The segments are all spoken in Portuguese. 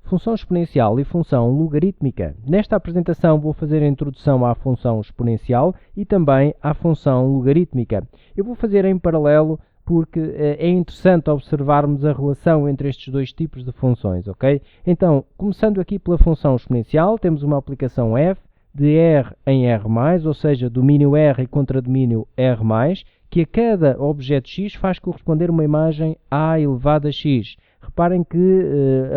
função exponencial e função logarítmica. Nesta apresentação vou fazer a introdução à função exponencial e também à função logarítmica. Eu vou fazer em paralelo porque é interessante observarmos a relação entre estes dois tipos de funções, ok? Então, começando aqui pela função exponencial, temos uma aplicação f de R em R+, ou seja, domínio R e contradomínio R+, que a cada objeto x faz corresponder uma imagem a elevado a x. Reparem que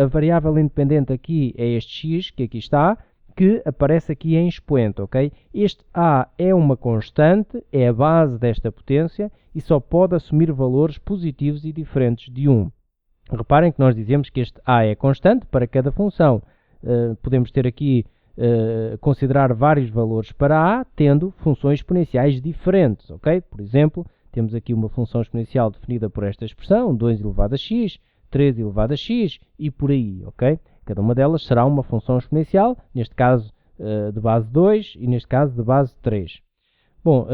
a variável independente aqui é este x, que aqui está, que aparece aqui em expoente, ok? Este a é uma constante, é a base desta potência e só pode assumir valores positivos e diferentes de 1. Reparem que nós dizemos que este a é constante para cada função. Podemos ter aqui considerar vários valores para a, tendo funções exponenciais diferentes, ok? Por exemplo, temos aqui uma função exponencial definida por esta expressão, 2 elevado a x, 3 elevado a x e por aí, ok? Cada uma delas será uma função exponencial, neste caso de base 2 e neste caso de base 3. Bom,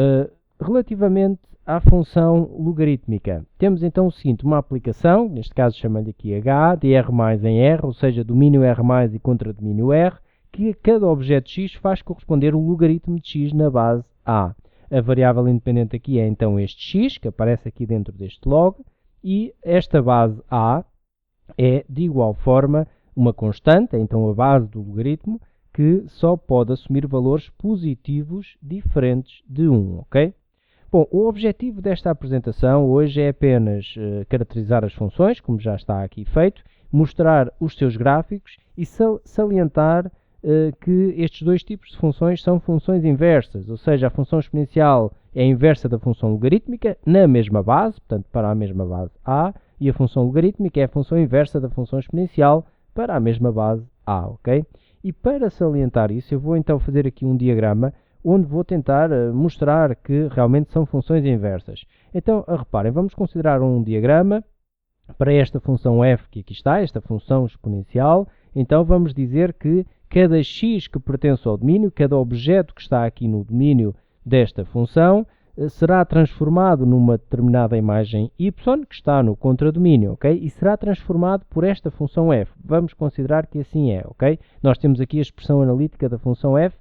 relativamente à função logarítmica, temos então o seguinte, uma aplicação, neste caso chamo-lhe aqui h, de R+ em R, ou seja, domínio R+, e contradomínio R, que a cada objeto x faz corresponder o logaritmo de x na base a. A variável independente aqui é então este x, que aparece aqui dentro deste log, e esta base a é, de igual forma, uma constante, é então a base do logaritmo, que só pode assumir valores positivos diferentes de 1, ok? Bom, o objetivo desta apresentação hoje é apenas caracterizar as funções, como já está aqui feito, mostrar os seus gráficos e salientar que estes dois tipos de funções são funções inversas, ou seja, a função exponencial é a inversa da função logarítmica na mesma base, portanto para a mesma base a, e a função logarítmica é a função inversa da função exponencial para a mesma base a, ok? E para salientar isso, eu vou então fazer aqui um diagrama onde vou tentar mostrar que realmente são funções inversas. Então, reparem, vamos considerar um diagrama para esta função f que aqui está, esta função exponencial. Então, vamos dizer que cada x que pertence ao domínio, cada objeto que está aqui no domínio desta função, será transformado numa determinada imagem y, que está no contradomínio, ok? E será transformado por esta função f. Vamos considerar que assim é, ok? Nós temos aqui a expressão analítica da função f,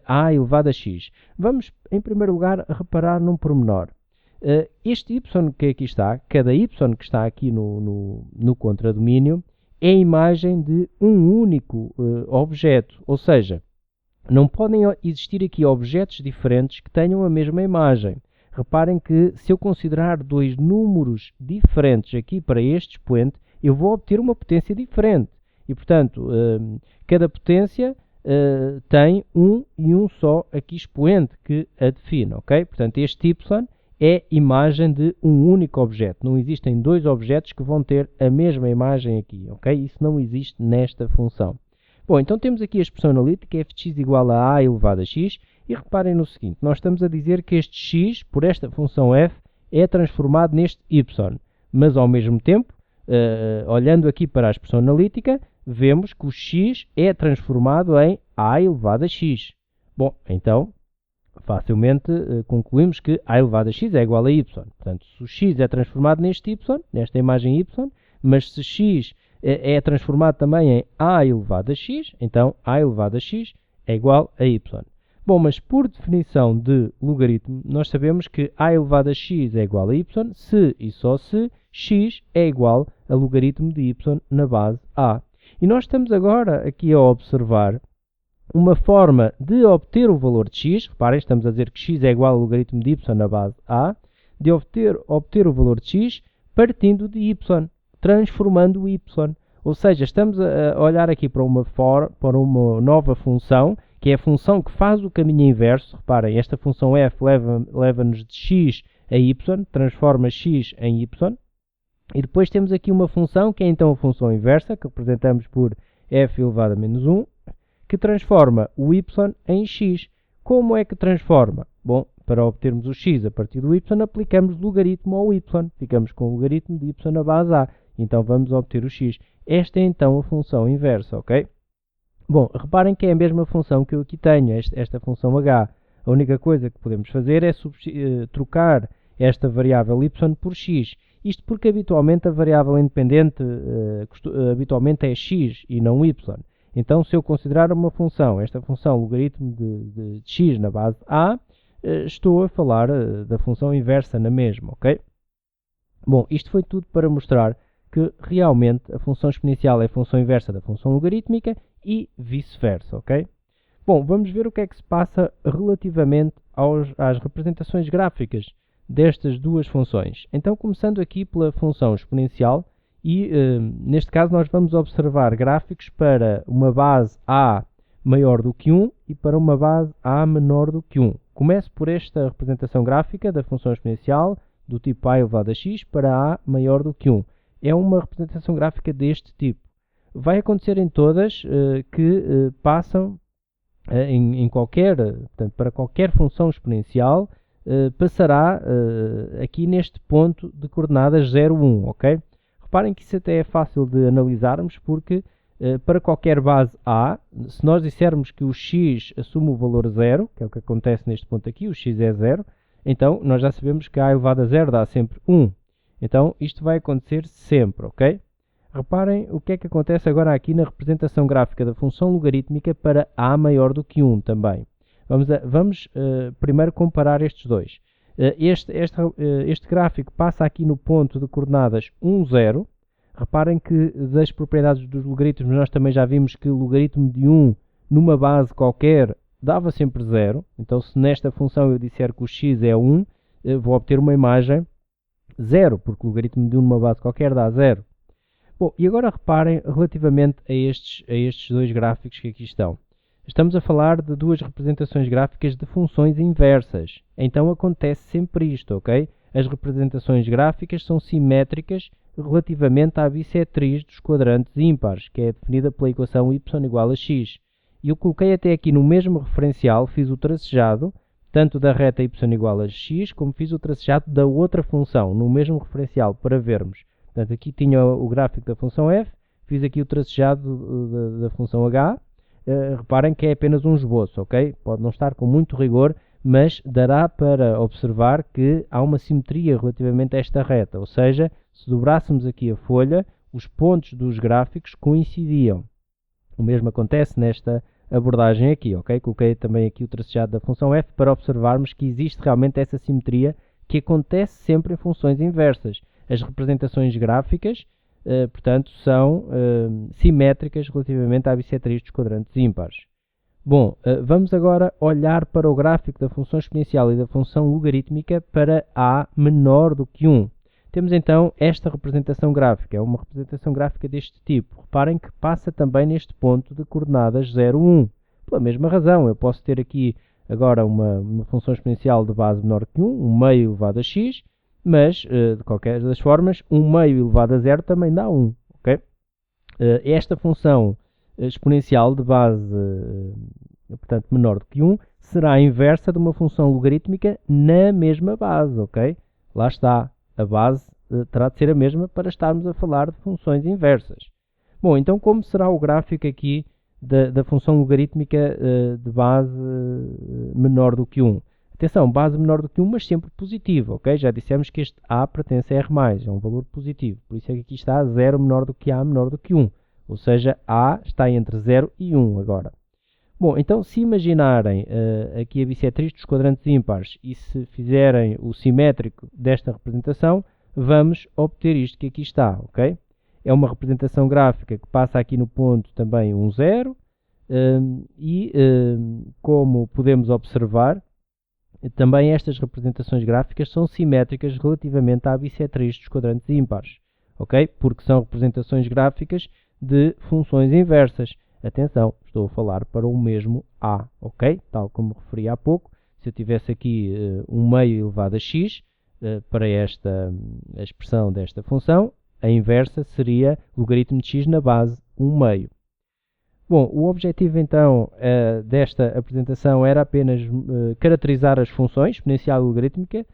a elevado a x. Vamos, em primeiro lugar, reparar num pormenor. Este y que aqui está, cada y que está aqui no contradomínio, é a imagem de um único objeto, ou seja, não podem existir aqui objetos diferentes que tenham a mesma imagem. Reparem que se eu considerar dois números diferentes aqui para este expoente, eu vou obter uma potência diferente. E, portanto, cada potência tem um e um só aqui expoente que a define, ok? Portanto, este y é imagem de um único objeto. Não existem dois objetos que vão ter a mesma imagem aqui, ok? Isso não existe nesta função. Bom, então temos aqui a expressão analítica f de x igual a elevado a x, e reparem no seguinte, nós estamos a dizer que este x, por esta função f, é transformado neste y, mas ao mesmo tempo, olhando aqui para a expressão analítica, vemos que o x é transformado em a elevado a x. Bom, então, facilmente concluímos que a elevado a x é igual a y. Portanto, se o x é transformado neste y, nesta imagem y, mas se x é transformado também em a elevado a x, então a elevado a x é igual a y. Bom, mas por definição de logaritmo, nós sabemos que a elevado a x é igual a y se e só se x é igual a logaritmo de y na base a. E nós estamos agora aqui a observar uma forma de obter o valor de x, reparem, estamos a dizer que x é igual ao logaritmo de y na base a, de obter o valor de x partindo de y, transformando o y. Ou seja, estamos a olhar aqui para uma nova função, que é a função que faz o caminho inverso. Reparem, esta função f leva-nos de x a y, transforma x em y. E depois temos aqui uma função, que é então a função inversa, que representamos por f elevado a menos 1, que transforma o y em x. Como é que transforma? Bom, para obtermos o x a partir do y, aplicamos logaritmo ao y. Ficamos com o logaritmo de y na base a. Então vamos obter o x. Esta é então a função inversa, ok? Bom, reparem que é a mesma função que eu aqui tenho, esta função h. A única coisa que podemos fazer é trocar esta variável y por x. Isto porque habitualmente a variável independente habitualmente é x e não y. Então, se eu considerar uma função, esta função logaritmo de x na base a, estou a falar da função inversa na mesma, ok? Bom, isto foi tudo para mostrar que realmente a função exponencial é a função inversa da função logarítmica e vice-versa, ok? Bom, vamos ver o que é que se passa relativamente às representações gráficas destas duas funções. Então, começando aqui pela função exponencial, e neste caso nós vamos observar gráficos para uma base a maior do que 1 e para uma base a menor do que 1. Começo por esta representação gráfica da função exponencial do tipo a elevado a x para a maior do que 1. É uma representação gráfica deste tipo. Vai acontecer em todas que passam em qualquer, portanto, para qualquer função exponencial, passará aqui neste ponto de coordenadas 0, 1, ok? Reparem que isso até é fácil de analisarmos, porque para qualquer base A, se nós dissermos que o x assume o valor 0, que é o que acontece neste ponto aqui, o x é 0, então nós já sabemos que a elevado a 0 dá sempre 1. Então isto vai acontecer sempre, ok? Reparem o que é que acontece agora aqui na representação gráfica da função logarítmica para a maior do que 1 também. Vamos primeiro comparar estes dois. Este gráfico passa aqui no ponto de coordenadas 1, 0. Reparem que das propriedades dos logaritmos nós também já vimos que o logaritmo de 1 numa base qualquer dava sempre 0. Então se nesta função eu disser que o x é 1, vou obter uma imagem 0, porque o logaritmo de 1 numa base qualquer dá 0. Bom, e agora reparem relativamente a estes dois gráficos que aqui estão. Estamos a falar de duas representações gráficas de funções inversas. Então acontece sempre isto, ok? As representações gráficas são simétricas relativamente à bissetriz dos quadrantes ímpares, que é definida pela equação y igual a x. E eu coloquei até aqui no mesmo referencial, fiz o tracejado, tanto da reta y igual a x, como fiz o tracejado da outra função, no mesmo referencial, para vermos. Portanto, aqui tinha o gráfico da função f, fiz aqui o tracejado da função h. Reparem que é apenas um esboço, ok? Pode não estar com muito rigor, mas dará para observar que há uma simetria relativamente a esta reta. Ou seja, se dobrássemos aqui a folha, os pontos dos gráficos coincidiam. O mesmo acontece nesta abordagem aqui, ok? Coloquei também aqui o tracejado da função f para observarmos que existe realmente essa simetria que acontece sempre em funções inversas. As representações gráficas, portanto, são simétricas relativamente à bissetriz dos quadrantes ímpares. Bom, vamos agora olhar para o gráfico da função exponencial e da função logarítmica para a menor do que 1. Temos então esta representação gráfica, é uma representação gráfica deste tipo. Reparem que passa também neste ponto de coordenadas 0, 1. Pela mesma razão, eu posso ter aqui agora uma função exponencial de base menor que 1, 1 meio elevado a x, mas, de qualquer das formas, 1 meio elevado a 0 também dá 1. Okay? Esta função exponencial de base, portanto, menor do que 1, será a inversa de uma função logarítmica na mesma base. Okay? Lá está, a base terá de ser a mesma para estarmos a falar de funções inversas. Bom, então como será o gráfico aqui da função logarítmica de base menor do que 1? Atenção, base menor do que 1, mas sempre positivo, ok? Já dissemos que este A pertence a R+, é um valor positivo. Por isso é que aqui está 0 menor do que A menor do que 1. Ou seja, A está entre 0 e 1 agora. Bom, então se imaginarem aqui a bissetriz dos quadrantes ímpares e se fizerem o simétrico desta representação, vamos obter isto que aqui está, ok? É uma representação gráfica que passa aqui no ponto também 1, 0. Como podemos observar, também estas representações gráficas são simétricas relativamente à bissetriz dos quadrantes ímpares, ok? Porque são representações gráficas de funções inversas. Atenção, estou a falar para o mesmo A, ok? Tal como referi há pouco, se eu tivesse aqui 1 meio elevado a x, para esta a expressão desta função, a inversa seria logaritmo de x na base 1 meio. Bom, o objetivo então desta apresentação era apenas caracterizar as funções exponencial e logarítmica,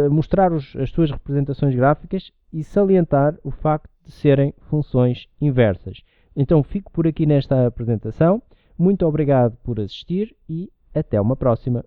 mostrar as suas representações gráficas e salientar o facto de serem funções inversas. Então fico por aqui nesta apresentação. Muito obrigado por assistir e até uma próxima.